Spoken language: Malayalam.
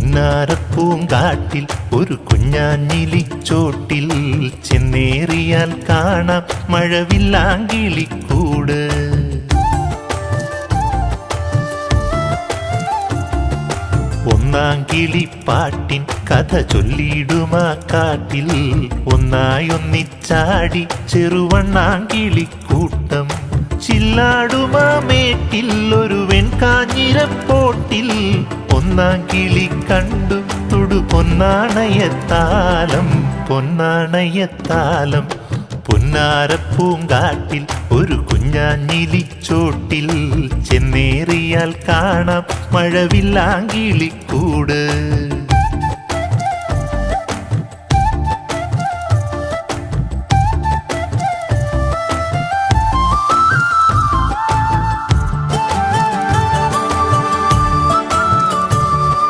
പുന്നാരപ്പൂങ്കാട്ടിൽ ഒരു കുഞ്ഞാഞ്ഞിലിച്ചോട്ടിൽ ചെന്നേറിയാൽ കാണാം മഴവില്ലാങ്കിളിക്കൂട്. ഒന്നാം കിളിപ്പാട്ടിൻ കഥ ചൊല്ലിടുമാ കാട്ടിൽ ഒന്നായൊന്നിച്ചാടി ചെറുവണ്ണാങ്കിളിക്കൂട്ടം. ചില്ലാടുമാമേട്ടിൽ ഒരു വെൺകാഞ്ഞിരപ്പോട്ടിൽ ഒന്നാം കിളി കണ്ടു തൊടു പൊന്നാണയത്താലം പൊന്നാണയത്താലം. പുന്നാരപ്പൂങ്കാട്ടിൽ ഒരു കുഞ്ഞാഞ്ഞിലിച്ചോട്ടിൽ ചെന്നേറിയാൽ കാണാം മഴവില്ലാങ്കിളിക്കൂട്.